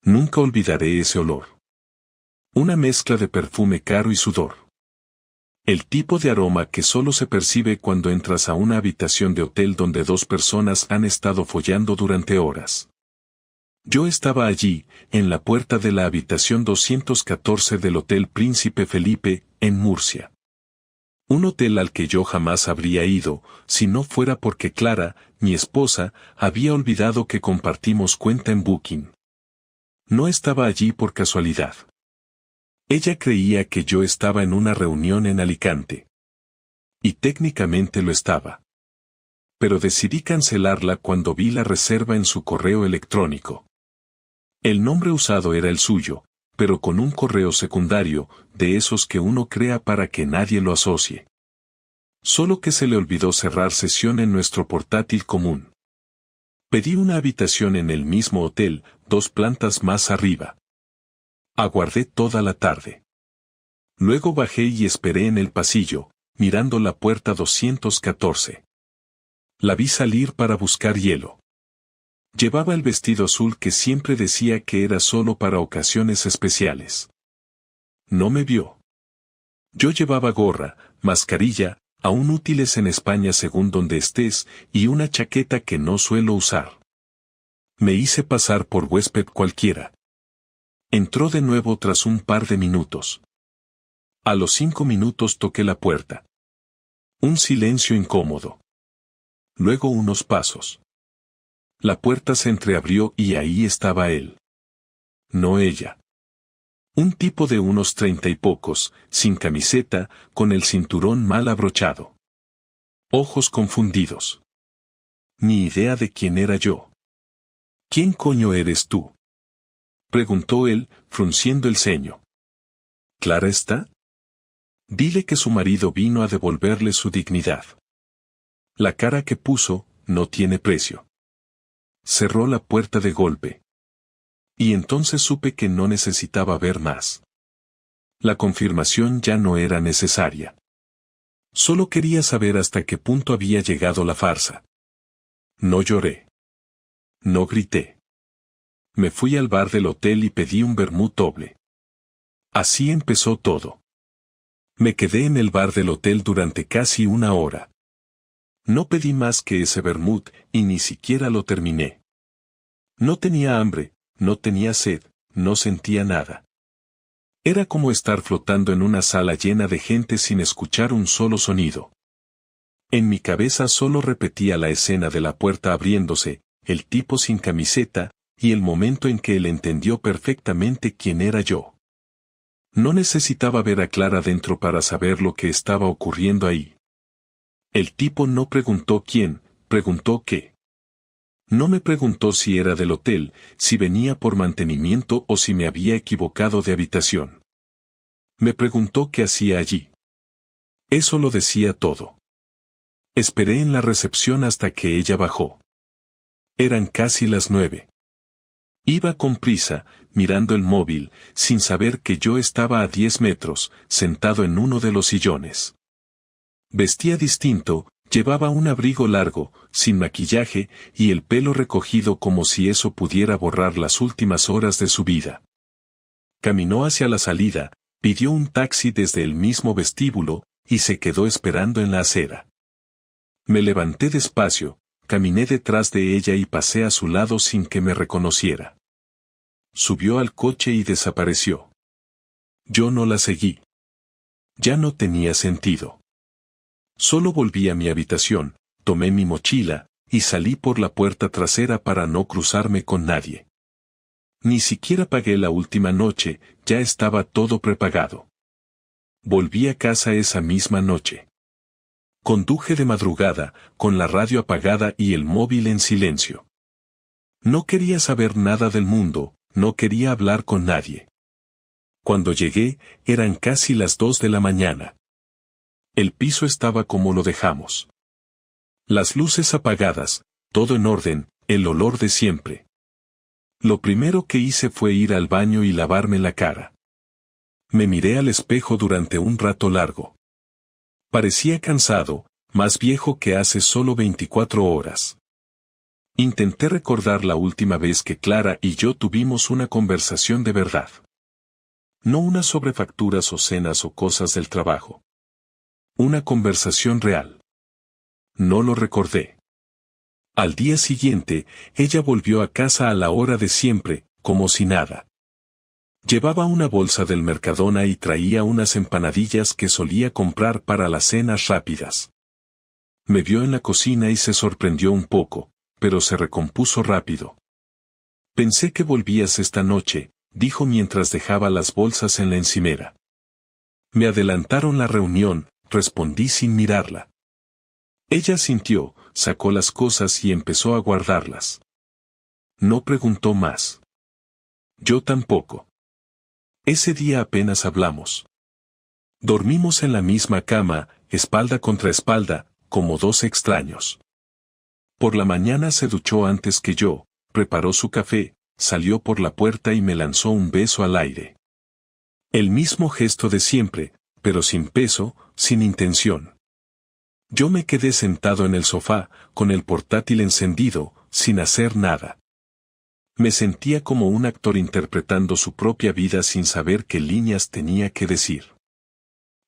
Nunca olvidaré ese olor. Una mezcla de perfume caro y sudor. El tipo de aroma que solo se percibe cuando entras a una habitación de hotel donde dos personas han estado follando durante horas. Yo estaba allí, en la puerta de la habitación 214 del Hotel Príncipe Felipe, en Murcia. Un hotel al que yo jamás habría ido, si no fuera porque Clara, mi esposa, había olvidado que compartimos cuenta en Booking. No estaba allí por casualidad. Ella creía que yo estaba en una reunión en Alicante. Y técnicamente lo estaba. Pero decidí cancelarla cuando vi la reserva en su correo electrónico. El nombre usado era el suyo, pero con un correo secundario, de esos que uno crea para que nadie lo asocie. Solo que se le olvidó cerrar sesión en nuestro portátil común. Pedí una habitación en el mismo hotel, 2 plantas más arriba. Aguardé toda la tarde. Luego bajé y esperé en el pasillo, mirando la puerta 214. La vi salir para buscar hielo. Llevaba el vestido azul que siempre decía que era solo para ocasiones especiales. No me vio. Yo llevaba gorra, mascarilla, aún útiles en España según donde estés, y una chaqueta que no suelo usar. Me hice pasar por huésped cualquiera. Entró de nuevo tras un par de minutos. A los 5 minutos toqué la puerta. Un silencio incómodo. Luego unos pasos. La puerta se entreabrió y ahí estaba él. No ella. Un tipo de unos 30 y pocos, sin camiseta, con el cinturón mal abrochado. Ojos confundidos. Ni idea de quién era yo. ¿Quién coño eres tú?, preguntó él, frunciendo el ceño. ¿Clara está? Dile que su marido vino a devolverle su dignidad. La cara que puso, no tiene precio. Cerró la puerta de golpe. Y entonces supe que no necesitaba ver más. La confirmación ya no era necesaria. Solo quería saber hasta qué punto había llegado la farsa. No lloré. No grité. Me fui al bar del hotel y pedí un vermut doble. Así empezó todo. Me quedé en el bar del hotel durante casi 1 hora. No pedí más que ese vermut, y ni siquiera lo terminé. No tenía hambre, no tenía sed, no sentía nada. Era como estar flotando en una sala llena de gente sin escuchar un solo sonido. En mi cabeza solo repetía la escena de la puerta abriéndose, el tipo sin camiseta, y el momento en que él entendió perfectamente quién era yo. No necesitaba ver a Clara dentro para saber lo que estaba ocurriendo ahí. El tipo no preguntó quién, preguntó qué. No me preguntó si era del hotel, si venía por mantenimiento o si me había equivocado de habitación. Me preguntó qué hacía allí. Eso lo decía todo. Esperé en la recepción hasta que ella bajó. Eran casi las 9. Iba con prisa, mirando el móvil, sin saber que yo estaba a 10 metros, sentado en uno de los sillones. Vestía distinto, llevaba un abrigo largo, sin maquillaje, y el pelo recogido como si eso pudiera borrar las últimas horas de su vida. Caminó hacia la salida, pidió un taxi desde el mismo vestíbulo, y se quedó esperando en la acera. Me levanté despacio, caminé detrás de ella y pasé a su lado sin que me reconociera. Subió al coche y desapareció. Yo no la seguí. Ya no tenía sentido. Solo volví a mi habitación, tomé mi mochila, y salí por la puerta trasera para no cruzarme con nadie. Ni siquiera pagué la última noche, ya estaba todo prepagado. Volví a casa esa misma noche. Conduje de madrugada, con la radio apagada y el móvil en silencio. No quería saber nada del mundo, no quería hablar con nadie. Cuando llegué, eran casi las 2 de la mañana. El piso estaba como lo dejamos. Las luces apagadas, todo en orden, el olor de siempre. Lo primero que hice fue ir al baño y lavarme la cara. Me miré al espejo durante un rato largo. Parecía cansado, más viejo que hace solo 24 horas. Intenté recordar la última vez que Clara y yo tuvimos una conversación de verdad. No una sobre facturas o cenas o cosas del trabajo. Una conversación real. No lo recordé. Al día siguiente, ella volvió a casa a la hora de siempre, como si nada. Llevaba una bolsa del Mercadona y traía unas empanadillas que solía comprar para las cenas rápidas. Me vio en la cocina y se sorprendió un poco, pero se recompuso rápido. Pensé que volvías esta noche, dijo mientras dejaba las bolsas en la encimera. Me adelantaron la reunión, respondí sin mirarla. Ella sintió, sacó las cosas y empezó a guardarlas. No preguntó más. Yo tampoco. Ese día apenas hablamos. Dormimos en la misma cama, espalda contra espalda, como dos extraños. Por la mañana se duchó antes que yo, preparó su café, salió por la puerta y me lanzó un beso al aire. El mismo gesto de siempre, pero sin peso, sin intención. Yo me quedé sentado en el sofá, con el portátil encendido, sin hacer nada. Me sentía como un actor interpretando su propia vida sin saber qué líneas tenía que decir.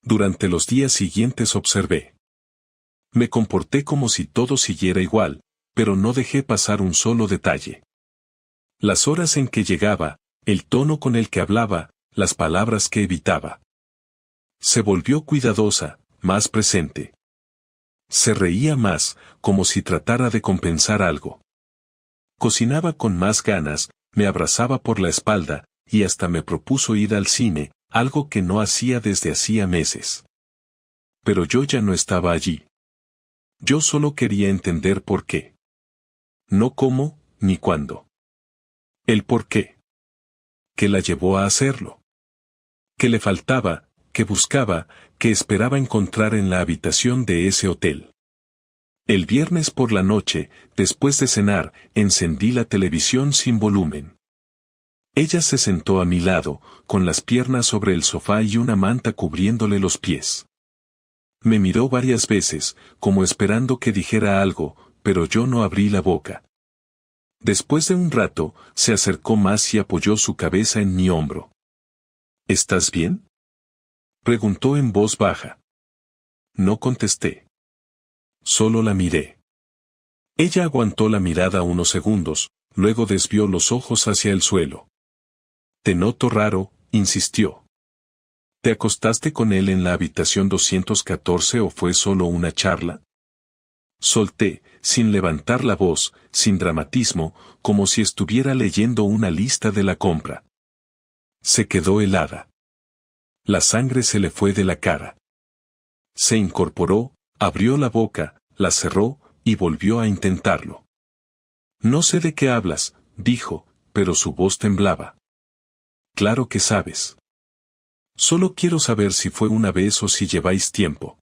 Durante los días siguientes observé. Me comporté como si todo siguiera igual, pero no dejé pasar un solo detalle. Las horas en que llegaba, el tono con el que hablaba, las palabras que evitaba. Se volvió cuidadosa, más presente. Se reía más, como si tratara de compensar algo. Cocinaba con más ganas, me abrazaba por la espalda, y hasta me propuso ir al cine, algo que no hacía desde hacía meses. Pero yo ya no estaba allí. Yo solo quería entender por qué. No cómo, ni cuándo. El por qué. ¿Qué la llevó a hacerlo? ¿Qué le faltaba, qué buscaba, qué esperaba encontrar en la habitación de ese hotel? El viernes por la noche, después de cenar, encendí la televisión sin volumen. Ella se sentó a mi lado, con las piernas sobre el sofá y una manta cubriéndole los pies. Me miró varias veces, como esperando que dijera algo, pero yo no abrí la boca. Después de un rato, se acercó más y apoyó su cabeza en mi hombro. ¿Estás bien?, preguntó en voz baja. No contesté. Solo la miré. Ella aguantó la mirada unos segundos, luego desvió los ojos hacia el suelo. Te noto raro, insistió. ¿Te acostaste con él en la habitación 214 o fue solo una charla? Solté, sin levantar la voz, sin dramatismo, como si estuviera leyendo una lista de la compra. Se quedó helada. La sangre se le fue de la cara. Se incorporó, abrió la boca, la cerró, y volvió a intentarlo. No sé de qué hablas, dijo, pero su voz temblaba. Claro que sabes. Solo quiero saber si fue una vez o si lleváis tiempo.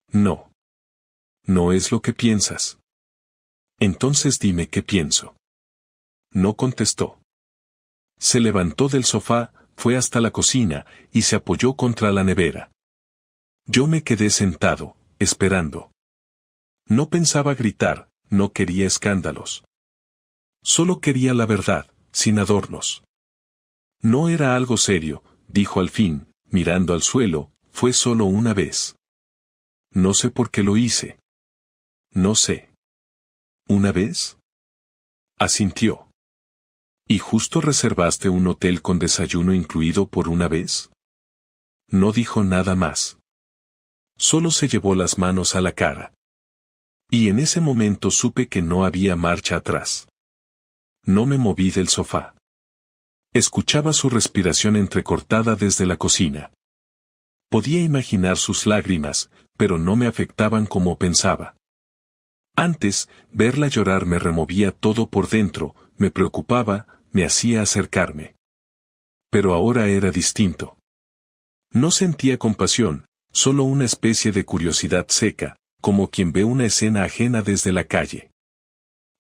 No. No es lo que piensas. Entonces dime qué pienso. No contestó. Se levantó del sofá, fue hasta la cocina, y se apoyó contra la nevera. Yo me quedé sentado, esperando. No pensaba gritar, no quería escándalos. Solo quería la verdad, sin adornos. No era algo serio, dijo al fin, mirando al suelo, fue solo una vez. No sé por qué lo hice. No sé. ¿Una vez? Asintió. ¿Y justo reservaste un hotel con desayuno incluido por una vez? No dijo nada más. Solo se llevó las manos a la cara. Y en ese momento supe que no había marcha atrás. No me moví del sofá. Escuchaba su respiración entrecortada desde la cocina. Podía imaginar sus lágrimas, pero no me afectaban como pensaba. Antes, verla llorar me removía todo por dentro, me preocupaba, me hacía acercarme. Pero ahora era distinto. No sentía compasión, solo una especie de curiosidad seca, como quien ve una escena ajena desde la calle.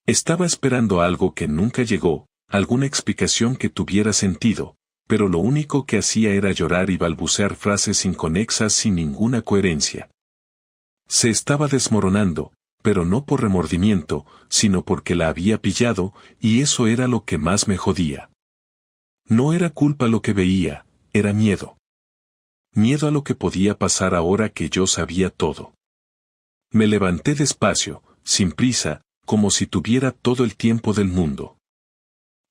Estaba esperando algo que nunca llegó, alguna explicación que tuviera sentido, pero lo único que hacía era llorar y balbucear frases inconexas sin ninguna coherencia. Se estaba desmoronando, pero no por remordimiento, sino porque la había pillado, y eso era lo que más me jodía. No era culpa lo que veía, era miedo. Miedo a lo que podía pasar ahora que yo sabía todo. Me levanté despacio, sin prisa, como si tuviera todo el tiempo del mundo.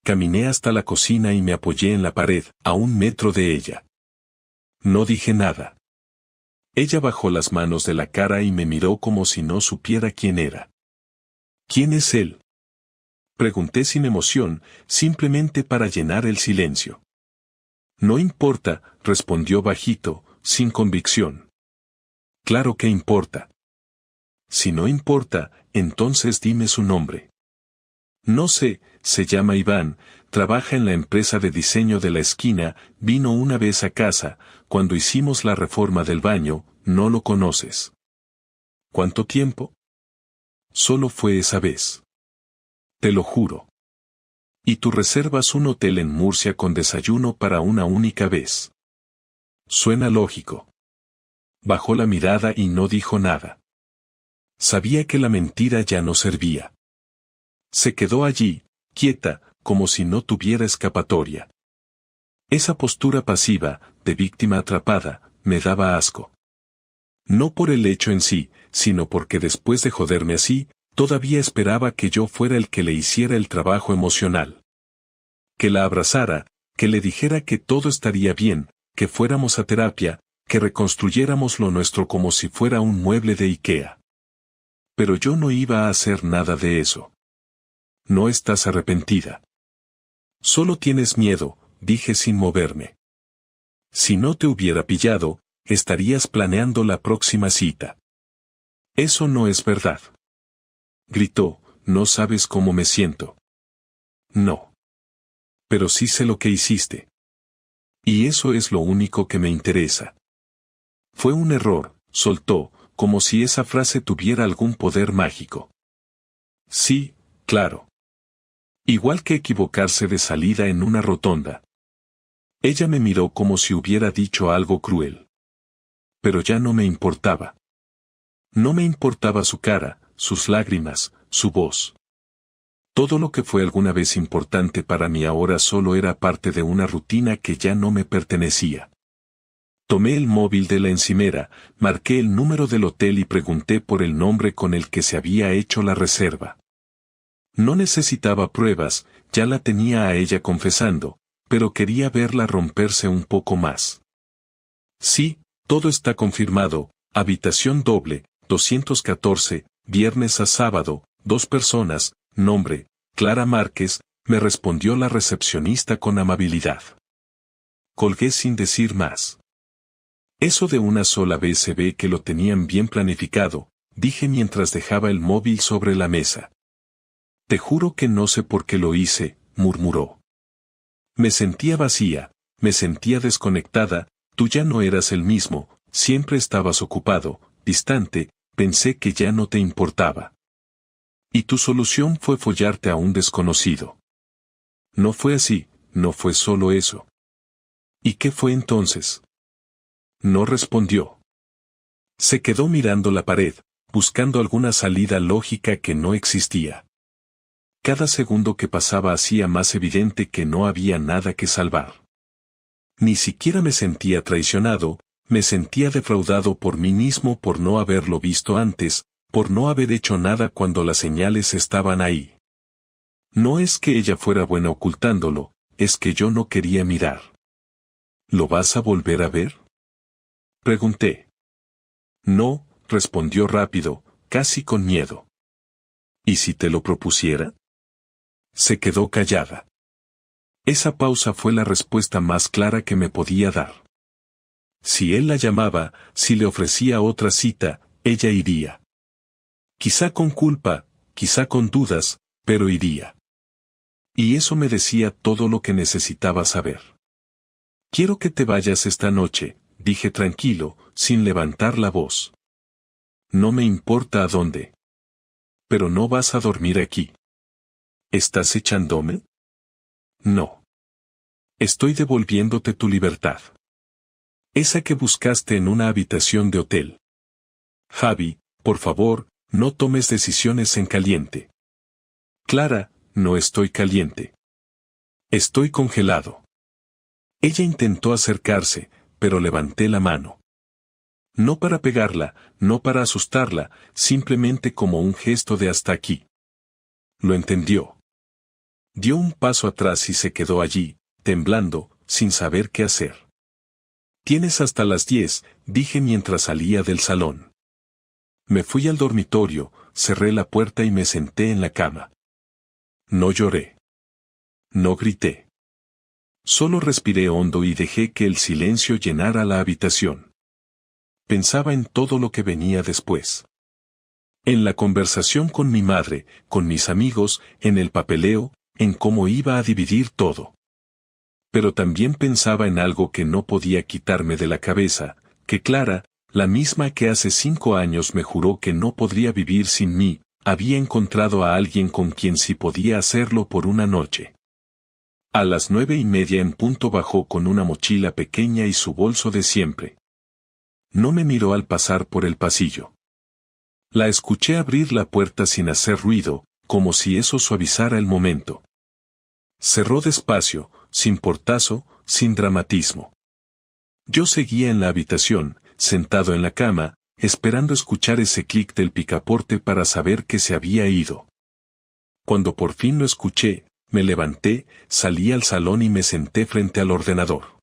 Caminé hasta la cocina y me apoyé en la pared, a 1 metro de ella. No dije nada. Ella bajó las manos de la cara y me miró como si no supiera quién era. ¿Quién es él? Pregunté sin emoción, simplemente para llenar el silencio. No importa, respondió bajito, sin convicción. Claro que importa. Si no importa, entonces dime su nombre. No sé, se llama Iván, trabaja en la empresa de diseño de la esquina, vino una vez a casa, cuando hicimos la reforma del baño, no lo conoces. ¿Cuánto tiempo? Solo fue esa vez. Te lo juro. Y tú reservas un hotel en Murcia con desayuno para una única vez. Suena lógico. Bajó la mirada y no dijo nada. Sabía que la mentira ya no servía. Se quedó allí, quieta, como si no tuviera escapatoria. Esa postura pasiva, de víctima atrapada, me daba asco. No por el hecho en sí, sino porque después de joderme así, todavía esperaba que yo fuera el que le hiciera el trabajo emocional. Que la abrazara, que le dijera que todo estaría bien, que fuéramos a terapia, que reconstruyéramos lo nuestro como si fuera un mueble de IKEA. Pero yo no iba a hacer nada de eso. No estás arrepentida. Solo tienes miedo, dije sin moverme. Si no te hubiera pillado, estarías planeando la próxima cita. Eso no es verdad. Gritó, no sabes cómo me siento. No. Pero sí sé lo que hiciste. Y eso es lo único que me interesa. Fue un error, soltó, como si esa frase tuviera algún poder mágico. Sí, claro. Igual que equivocarse de salida en una rotonda. Ella me miró como si hubiera dicho algo cruel. Pero ya no me importaba. No me importaba su cara, sus lágrimas, su voz. Todo lo que fue alguna vez importante para mí ahora solo era parte de una rutina que ya no me pertenecía. Tomé el móvil de la encimera, marqué el número del hotel y pregunté por el nombre con el que se había hecho la reserva. No necesitaba pruebas, ya la tenía a ella confesando, pero quería verla romperse un poco más. Sí, todo está confirmado, habitación doble, 214, viernes a sábado, 2 personas, nombre, Clara Márquez, me respondió la recepcionista con amabilidad. Colgué sin decir más. Eso de una sola vez se ve que lo tenían bien planificado, dije mientras dejaba el móvil sobre la mesa. Te juro que no sé por qué lo hice, murmuró. Me sentía vacía, me sentía desconectada, tú ya no eras el mismo, siempre estabas ocupado, distante, pensé que ya no te importaba. Y tu solución fue follarte a un desconocido. No fue así, no fue solo eso. ¿Y qué fue entonces? No respondió. Se quedó mirando la pared, buscando alguna salida lógica que no existía. Cada segundo que pasaba hacía más evidente que no había nada que salvar. Ni siquiera me sentía traicionado, me sentía defraudado por mí mismo por no haberlo visto antes, por no haber hecho nada cuando las señales estaban ahí. No es que ella fuera buena ocultándolo, es que yo no quería mirar. ¿Lo vas a volver a ver? Pregunté. No, respondió rápido, casi con miedo. ¿Y si te lo propusiera? Se quedó callada. Esa pausa fue la respuesta más clara que me podía dar. Si él la llamaba, si le ofrecía otra cita, ella iría. Quizá con culpa, quizá con dudas, pero iría. Y eso me decía todo lo que necesitaba saber. Quiero que te vayas esta noche, dije tranquilo, sin levantar la voz. No me importa a dónde. Pero no vas a dormir aquí. ¿Estás echándome? No. Estoy devolviéndote tu libertad. Esa que buscaste en una habitación de hotel. Javi, por favor, No tomes decisiones en caliente. Clara, no estoy caliente. Estoy congelado. Ella intentó acercarse, pero levanté la mano. No para pegarla, no para asustarla, simplemente como un gesto de hasta aquí. Lo entendió. Dio un paso atrás y se quedó allí, temblando, sin saber qué hacer. Tienes hasta las 10, dije mientras salía del salón. Me fui al dormitorio, cerré la puerta y me senté en la cama. No lloré. No grité. Solo respiré hondo y dejé que el silencio llenara la habitación. Pensaba en todo lo que venía después. En la conversación con mi madre, con mis amigos, en el papeleo, en cómo iba a dividir todo. Pero también pensaba en algo que no podía quitarme de la cabeza, que Clara, la misma que hace 5 años me juró que no podría vivir sin mí, había encontrado a alguien con quien sí podía hacerlo por una noche. A las 9:30 en punto bajó con una mochila pequeña y su bolso de siempre. No me miró al pasar por el pasillo. La escuché abrir la puerta sin hacer ruido, como si eso suavizara el momento. Cerró despacio, sin portazo, sin dramatismo. Yo seguía en la habitación, sentado en la cama, esperando escuchar ese clic del picaporte para saber que se había ido. Cuando por fin lo escuché, me levanté, salí al salón y me senté frente al ordenador.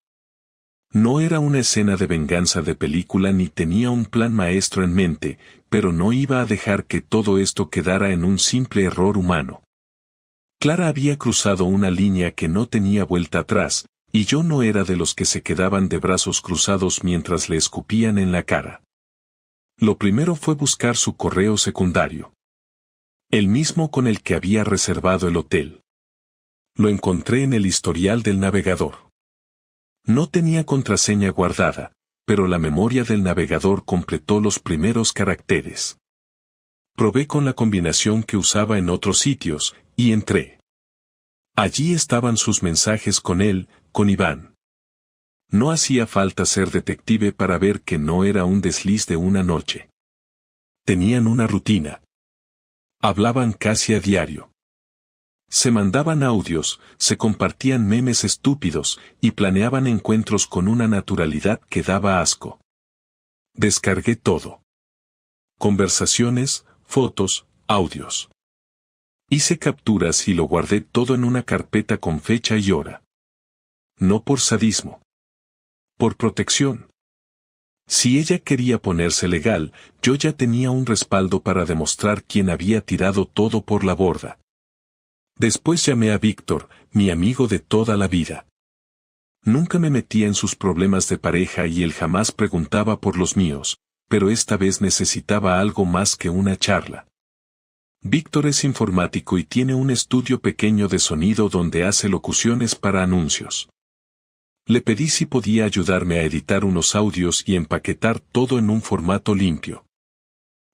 No era una escena de venganza de película ni tenía un plan maestro en mente, pero no iba a dejar que todo esto quedara en un simple error humano. Clara había cruzado una línea que no tenía vuelta atrás, y yo no era de los que se quedaban de brazos cruzados mientras le escupían en la cara. Lo primero fue buscar su correo secundario. El mismo con el que había reservado el hotel. Lo encontré en el historial del navegador. No tenía contraseña guardada, pero la memoria del navegador completó los primeros caracteres. Probé con la combinación que usaba en otros sitios, y entré. Allí estaban sus mensajes con él, con Iván. No hacía falta ser detective para ver que no era un desliz de una noche. Tenían una rutina. Hablaban casi a diario. Se mandaban audios, se compartían memes estúpidos, y planeaban encuentros con una naturalidad que daba asco. Descargué todo. Conversaciones, fotos, audios. Hice capturas y lo guardé todo en una carpeta con fecha y hora. No por sadismo. Por protección. Si ella quería ponerse legal, yo ya tenía un respaldo para demostrar quién había tirado todo por la borda. Después llamé a Víctor, mi amigo de toda la vida. Nunca me metía en sus problemas de pareja y él jamás preguntaba por los míos, pero esta vez necesitaba algo más que una charla. Víctor es informático y tiene un estudio pequeño de sonido donde hace locuciones para anuncios. Le pedí si podía ayudarme a editar unos audios y empaquetar todo en un formato limpio.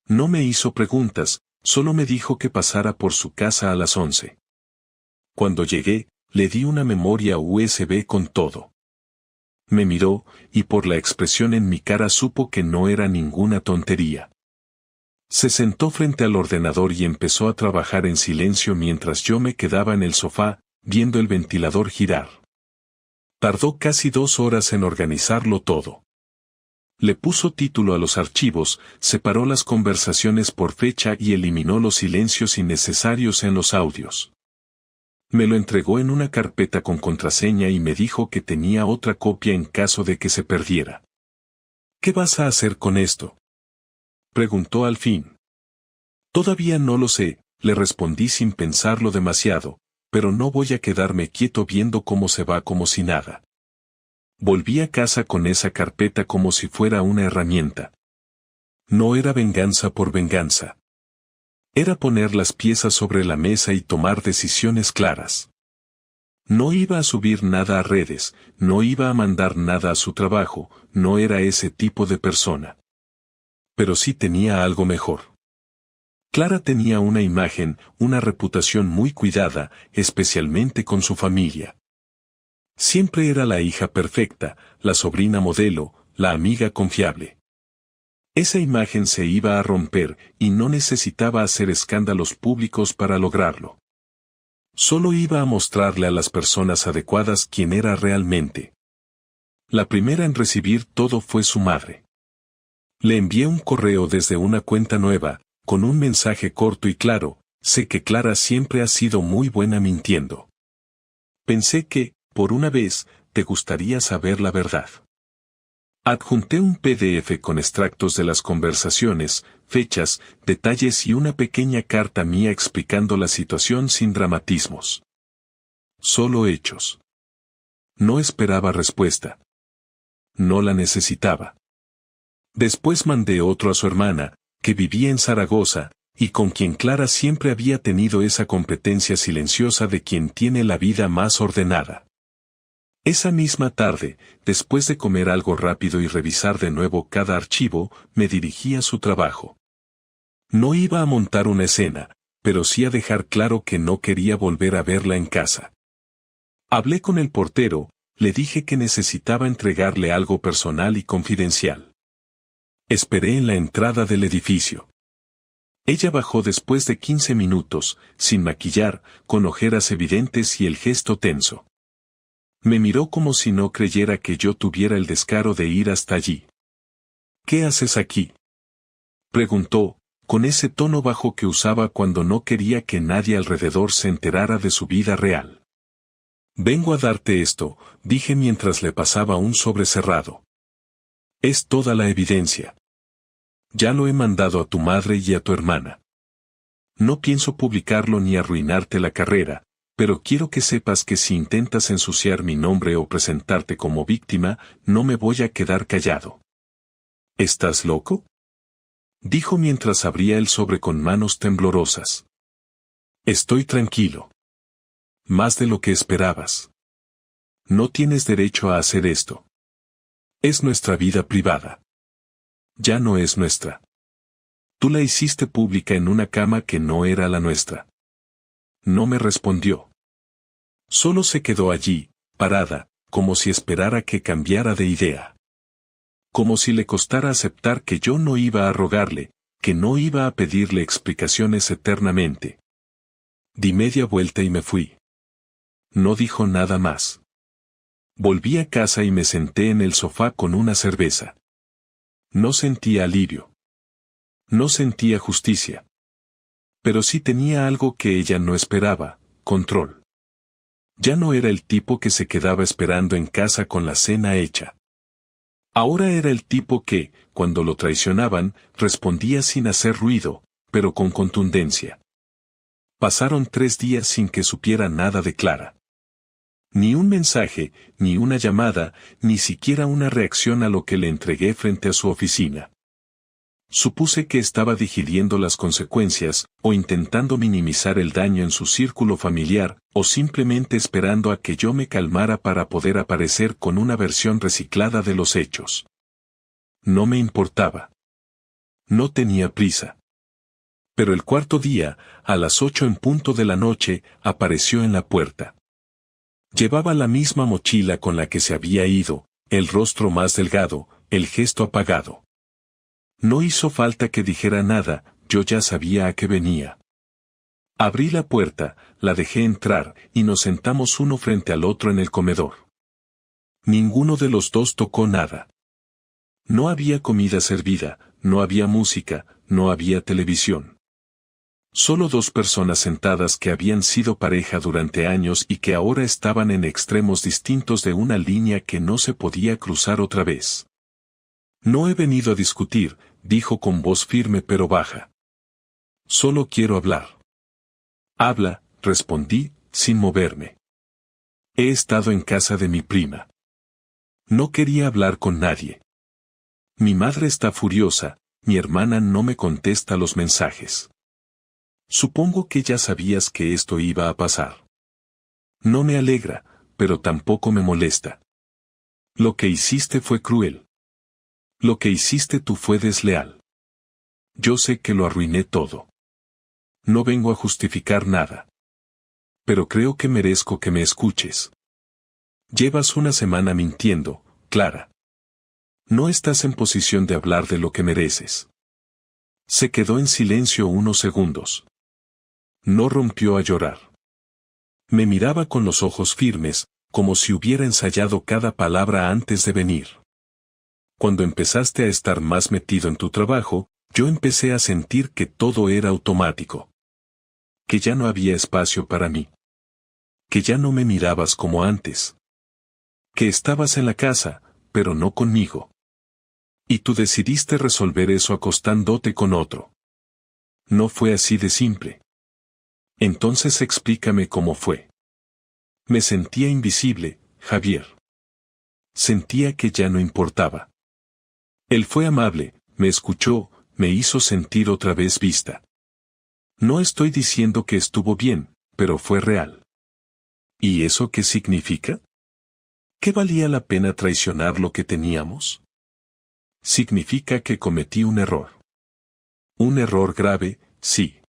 No me hizo preguntas, solo me dijo que pasara por su casa a las 11. Cuando llegué, le di una memoria USB con todo. Me miró, y por la expresión en mi cara supo que no era ninguna tontería. Se sentó frente al ordenador y empezó a trabajar en silencio mientras yo me quedaba en el sofá, viendo el ventilador girar. Tardó casi 2 horas en organizarlo todo. Le puso título a los archivos, separó las conversaciones por fecha y eliminó los silencios innecesarios en los audios. Me lo entregó en una carpeta con contraseña y me dijo que tenía otra copia en caso de que se perdiera. ¿Qué vas a hacer con esto?, preguntó al fin. Todavía no lo sé, le respondí sin pensarlo demasiado, pero no voy a quedarme quieto viendo cómo se va como si nada. Volví a casa con esa carpeta como si fuera una herramienta. No era venganza por venganza. Era poner las piezas sobre la mesa y tomar decisiones claras. No iba a subir nada a redes, no iba a mandar nada a su trabajo, no era ese tipo de persona. Pero sí tenía algo mejor. Clara tenía una imagen, una reputación muy cuidada, especialmente con su familia. Siempre era la hija perfecta, la sobrina modelo, la amiga confiable. Esa imagen se iba a romper y no necesitaba hacer escándalos públicos para lograrlo. Solo iba a mostrarle a las personas adecuadas quién era realmente. La primera en recibir todo fue su madre. Le envié un correo desde una cuenta nueva, con un mensaje corto y claro: sé que Clara siempre ha sido muy buena mintiendo. Pensé que, por una vez, te gustaría saber la verdad. Adjunté un PDF con extractos de las conversaciones, fechas, detalles y una pequeña carta mía explicando la situación sin dramatismos. Solo hechos. No esperaba respuesta. No la necesitaba. Después mandé otro a su hermana, que vivía en Zaragoza, y con quien Clara siempre había tenido esa competencia silenciosa de quien tiene la vida más ordenada. Esa misma tarde, después de comer algo rápido y revisar de nuevo cada archivo, me dirigí a su trabajo. No iba a montar una escena, pero sí a dejar claro que no quería volver a verla en casa. Hablé con el portero, le dije que necesitaba entregarle algo personal y confidencial. Esperé en la entrada del edificio. Ella bajó después de 15 minutos, sin maquillar, con ojeras evidentes y el gesto tenso. Me miró como si no creyera que yo tuviera el descaro de ir hasta allí. ¿Qué haces aquí?, preguntó, con ese tono bajo que usaba cuando no quería que nadie alrededor se enterara de su vida real. Vengo a darte esto, dije mientras le pasaba un sobre cerrado. Es toda la evidencia. Ya lo he mandado a tu madre y a tu hermana. No pienso publicarlo ni arruinarte la carrera, pero quiero que sepas que si intentas ensuciar mi nombre o presentarte como víctima, no me voy a quedar callado. ¿Estás loco?, dijo mientras abría el sobre con manos temblorosas. Estoy tranquilo. Más de lo que esperabas. No tienes derecho a hacer esto. Es nuestra vida privada. Ya no es nuestra. Tú la hiciste pública en una cama que no era la nuestra. No me respondió. Solo se quedó allí, parada, como si esperara que cambiara de idea. Como si le costara aceptar que yo no iba a rogarle, que no iba a pedirle explicaciones eternamente. Di media vuelta y me fui. No dijo nada más. Volví a casa y me senté en el sofá con una cerveza. No sentía alivio. No sentía justicia. Pero sí tenía algo que ella no esperaba: control. Ya no era el tipo que se quedaba esperando en casa con la cena hecha. Ahora era el tipo que, cuando lo traicionaban, respondía sin hacer ruido, pero con contundencia. Pasaron 3 días sin que supiera nada de Clara. Ni un mensaje, ni una llamada, ni siquiera una reacción a lo que le entregué frente a su oficina. Supuse que estaba digiriendo las consecuencias, o intentando minimizar el daño en su círculo familiar, o simplemente esperando a que yo me calmara para poder aparecer con una versión reciclada de los hechos. No me importaba. No tenía prisa. Pero el cuarto día, a las 8 en punto de la noche, apareció en la puerta. Llevaba la misma mochila con la que se había ido, el rostro más delgado, el gesto apagado. No hizo falta que dijera nada, yo ya sabía a qué venía. Abrí la puerta, la dejé entrar, y nos sentamos uno frente al otro en el comedor. Ninguno de los dos tocó nada. No había comida servida, no había música, no había televisión. Solo 2 personas sentadas que habían sido pareja durante años y que ahora estaban en extremos distintos de una línea que no se podía cruzar otra vez. No he venido a discutir, dijo con voz firme pero baja. Solo quiero hablar. Habla, respondí, sin moverme. He estado en casa de mi prima. No quería hablar con nadie. Mi madre está furiosa, mi hermana no me contesta los mensajes. Supongo que ya sabías que esto iba a pasar. No me alegra, pero tampoco me molesta. Lo que hiciste fue cruel. Lo que hiciste tú fue desleal. Yo sé que lo arruiné todo. No vengo a justificar nada. Pero creo que merezco que me escuches. Llevas una semana mintiendo, Clara. No estás en posición de hablar de lo que mereces. Se quedó en silencio unos segundos. No rompió a llorar. Me miraba con los ojos firmes, como si hubiera ensayado cada palabra antes de venir. Cuando empezaste a estar más metido en tu trabajo, yo empecé a sentir que todo era automático. Que ya no había espacio para mí. Que ya no me mirabas como antes. Que estabas en la casa, pero no conmigo. Y tú decidiste resolver eso acostándote con otro. No fue así de simple. Entonces explícame cómo fue. Me sentía invisible, Javier. Sentía que ya no importaba. Él fue amable, me escuchó, me hizo sentir otra vez vista. No estoy diciendo que estuvo bien, pero fue real. ¿Y eso qué significa? ¿Qué valía la pena traicionar lo que teníamos? Significa que cometí un error. Un error grave, sí.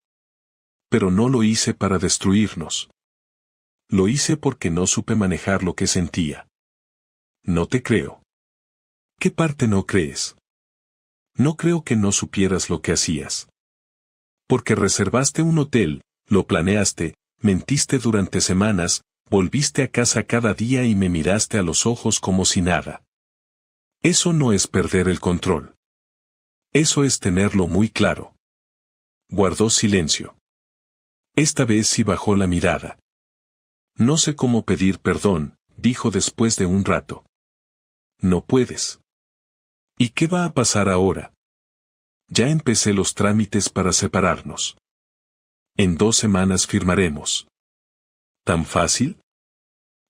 Pero no lo hice para destruirnos. Lo hice porque no supe manejar lo que sentía. No te creo. ¿Qué parte no crees? No creo que no supieras lo que hacías. Porque reservaste un hotel, lo planeaste, mentiste durante semanas, volviste a casa cada día y me miraste a los ojos como si nada. Eso no es perder el control. Eso es tenerlo muy claro. Guardó silencio. Esta vez sí bajó la mirada. No sé cómo pedir perdón, dijo después de un rato. No puedes. ¿Y qué va a pasar ahora? Ya empecé los trámites para separarnos. En 2 semanas firmaremos. ¿Tan fácil?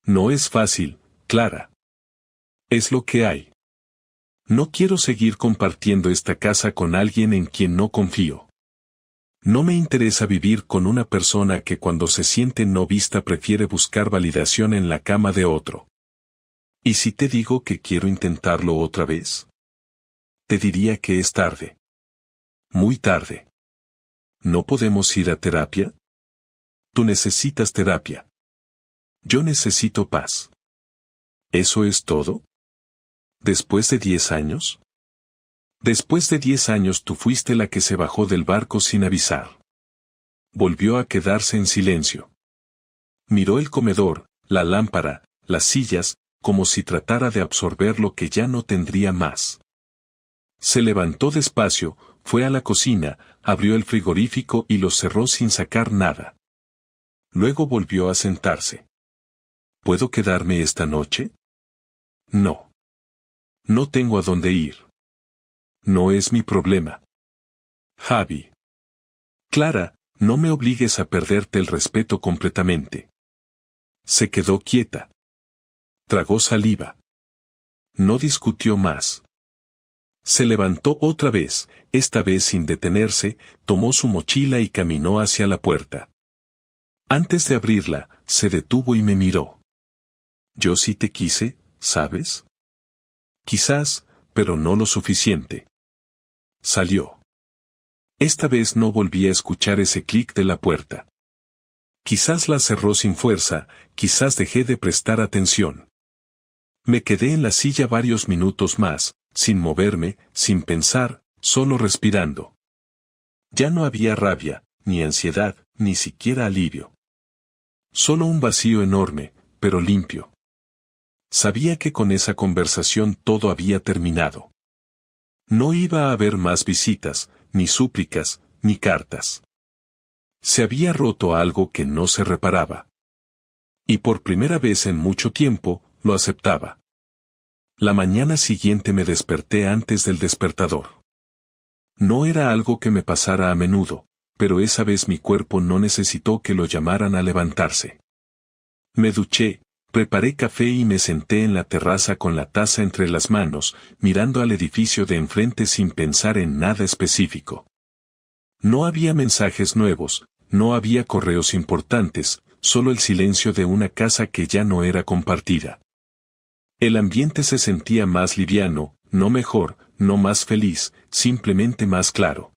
No es fácil, Clara. Es lo que hay. No quiero seguir compartiendo esta casa con alguien en quien no confío. No me interesa vivir con una persona que cuando se siente no vista prefiere buscar validación en la cama de otro. ¿Y si te digo que quiero intentarlo otra vez? Te diría que es tarde. Muy tarde. ¿No podemos ir a terapia? Tú necesitas terapia. Yo necesito paz. ¿Eso es todo? ¿Después de 10 años? Después de 10 años tú fuiste la que se bajó del barco sin avisar. Volvió a quedarse en silencio. Miró el comedor, la lámpara, las sillas, como si tratara de absorber lo que ya no tendría más. Se levantó despacio, fue a la cocina, abrió el frigorífico y lo cerró sin sacar nada. Luego volvió a sentarse. ¿Puedo quedarme esta noche? No. No tengo a dónde ir. No es mi problema. Javi. Clara, no me obligues a perderte el respeto completamente. Se quedó quieta. Tragó saliva. No discutió más. Se levantó otra vez, esta vez sin detenerse, tomó su mochila y caminó hacia la puerta. Antes de abrirla, se detuvo y me miró. Yo sí te quise, ¿sabes? Quizás, pero no lo suficiente. Salió. Esta vez no volví a escuchar ese clic de la puerta. Quizás la cerró sin fuerza, quizás dejé de prestar atención. Me quedé en la silla varios minutos más, sin moverme, sin pensar, solo respirando. Ya no había rabia, ni ansiedad, ni siquiera alivio. Solo un vacío enorme, pero limpio. Sabía que con esa conversación todo había terminado. No iba a haber más visitas, ni súplicas, ni cartas. Se había roto algo que no se reparaba. Y por primera vez en mucho tiempo, lo aceptaba. La mañana siguiente me desperté antes del despertador. No era algo que me pasara a menudo, pero esa vez mi cuerpo no necesitó que lo llamaran a levantarse. Me duché, preparé café y me senté en la terraza con la taza entre las manos, mirando al edificio de enfrente sin pensar en nada específico. No había mensajes nuevos, no había correos importantes, solo el silencio de una casa que ya no era compartida. El ambiente se sentía más liviano, no mejor, no más feliz, simplemente más claro.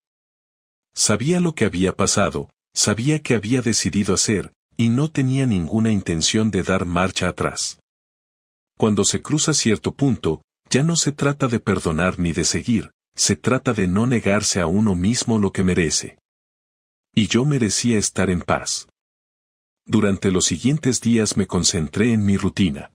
Sabía lo que había pasado, sabía que había decidido hacer, y no tenía ninguna intención de dar marcha atrás. Cuando se cruza cierto punto, Ya no se trata de perdonar ni de seguir, se trata de no negarse a uno mismo lo que merece. Y yo merecía estar en paz. Durante los siguientes días me concentré en mi rutina.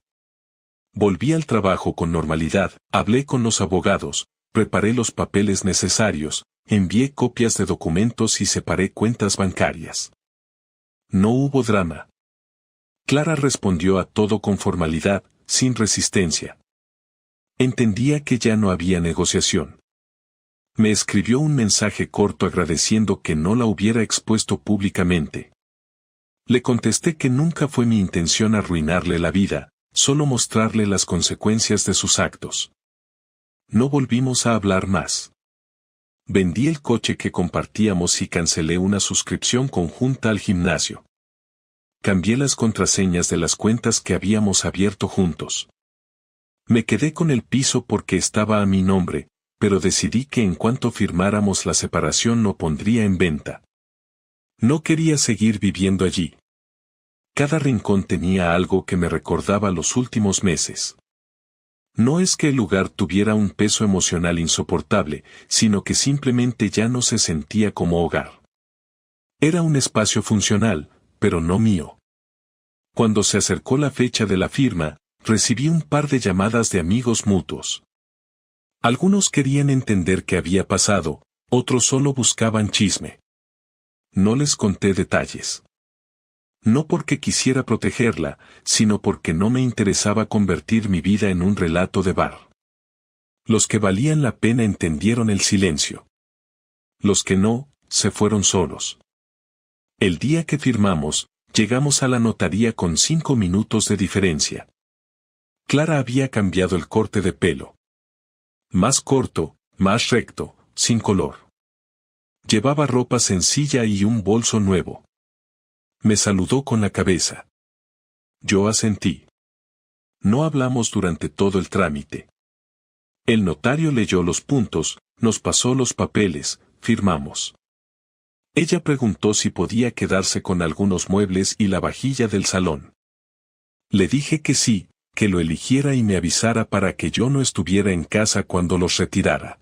Volví al trabajo con normalidad, hablé con los abogados, preparé los papeles necesarios, envié copias de documentos y separé cuentas bancarias. No hubo drama. Clara respondió a todo con formalidad, sin resistencia. Entendía que ya no había negociación. Me escribió un mensaje corto agradeciendo que no la hubiera expuesto públicamente. Le contesté que nunca fue mi intención arruinarle la vida, solo mostrarle las consecuencias de sus actos. No volvimos a hablar más. Vendí el coche que compartíamos y cancelé una suscripción conjunta al gimnasio. Cambié las contraseñas de las cuentas que habíamos abierto juntos. Me quedé con el piso porque estaba a mi nombre, pero decidí que en cuanto firmáramos la separación no pondría en venta. No quería seguir viviendo allí. Cada rincón tenía algo que me recordaba los últimos meses. No es que el lugar tuviera un peso emocional insoportable, sino que simplemente ya no se sentía como hogar. Era un espacio funcional, pero no mío. Cuando se acercó la fecha de la firma, recibí un par de llamadas de amigos mutuos. Algunos querían entender qué había pasado, otros solo buscaban chisme. No les conté detalles. No porque quisiera protegerla, sino porque no me interesaba convertir mi vida en un relato de bar. Los que valían la pena entendieron el silencio. Los que no, se fueron solos. El día que firmamos, llegamos a la notaría con 5 minutos de diferencia. Clara había cambiado el corte de pelo. Más corto, más recto, sin color. Llevaba ropa sencilla y un bolso nuevo. Me saludó con la cabeza. Yo asentí. No hablamos durante todo el trámite. El notario leyó los puntos, nos pasó los papeles, firmamos. Ella preguntó si podía quedarse con algunos muebles y la vajilla del salón. Le dije que sí, que lo eligiera y me avisara para que yo no estuviera en casa cuando los retirara.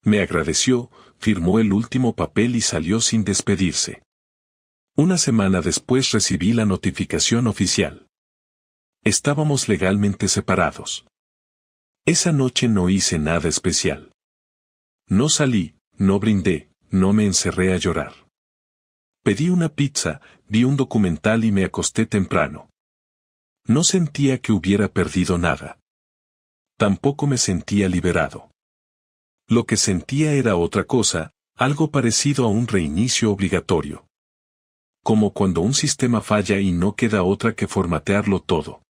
Me agradeció, firmó el último papel y salió sin despedirse. Una semana después recibí la notificación oficial. Estábamos legalmente separados. Esa noche no hice nada especial. No salí, no brindé, no me encerré a llorar. Pedí una pizza, vi un documental y me acosté temprano. No sentía que hubiera perdido nada. Tampoco me sentía liberado. Lo que sentía era otra cosa, algo parecido a un reinicio obligatorio. Como cuando un sistema falla y no queda otra que formatearlo todo.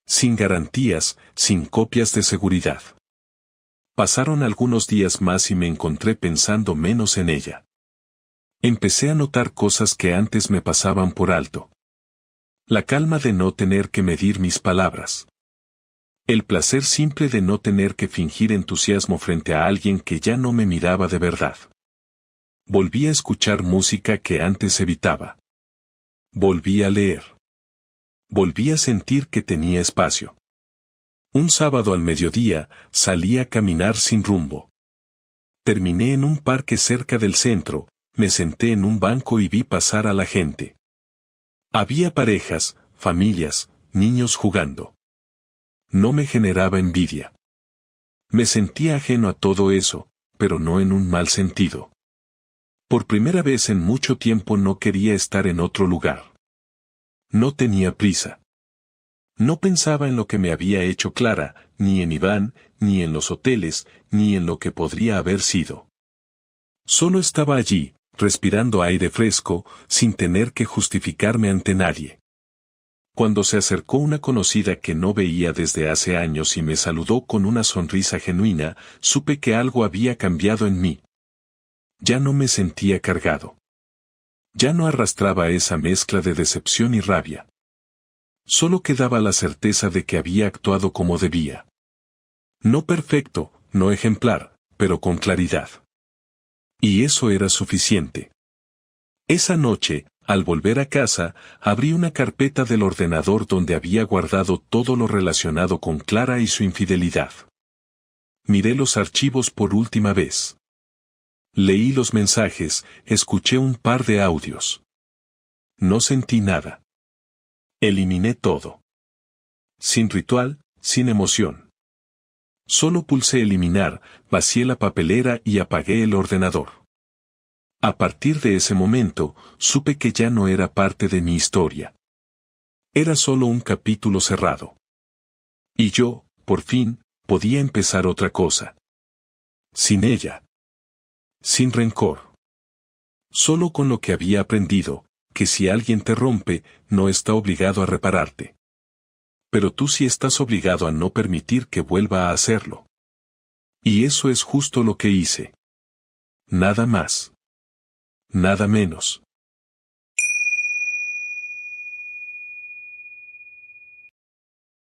Sin garantías, sin copias de seguridad. Pasaron algunos días más y me encontré pensando menos en ella. Empecé a notar cosas que antes me pasaban por alto. La calma de no tener que medir mis palabras. El placer simple de no tener que fingir entusiasmo frente a alguien que ya no me miraba de verdad. Volví a escuchar música que antes evitaba. Volví a leer. Volví a sentir que tenía espacio. Un sábado al mediodía, salí a caminar sin rumbo. Terminé en un parque cerca del centro, me senté en un banco y vi pasar a la gente. Había parejas, familias, niños jugando. No me generaba envidia. Me sentía ajeno a todo eso, pero no en un mal sentido. Por primera vez en mucho tiempo no quería estar en otro lugar. No tenía prisa. No pensaba en lo que me había hecho Clara, ni en Iván, ni en los hoteles, ni en lo que podría haber sido. Solo estaba allí, respirando aire fresco, sin tener que justificarme ante nadie. Cuando se acercó una conocida que no veía desde hace años y me saludó con una sonrisa genuina, supe que algo había cambiado en mí. Ya no me sentía cargado. Ya no arrastraba esa mezcla de decepción y rabia. Solo quedaba la certeza de que había actuado como debía. No perfecto, no ejemplar, pero con claridad. Y eso era suficiente. Esa noche, Al volver a casa, abrí una carpeta del ordenador donde había guardado todo lo relacionado con Clara y su infidelidad. Miré los archivos por última vez. Leí los mensajes, escuché un par de audios. No sentí nada. Eliminé todo. Sin ritual, sin emoción. Solo pulsé eliminar, vacié la papelera y apagué el ordenador. A partir de ese momento, supe que ya no era parte de mi historia. Era solo un capítulo cerrado. Y yo, por fin, podía empezar otra cosa. Sin ella. Sin rencor. Solo con lo que había aprendido, que si alguien te rompe, no está obligado a repararte. Pero tú sí estás obligado a no permitir que vuelva a hacerlo. Y eso es justo lo que hice. Nada más. Nada menos.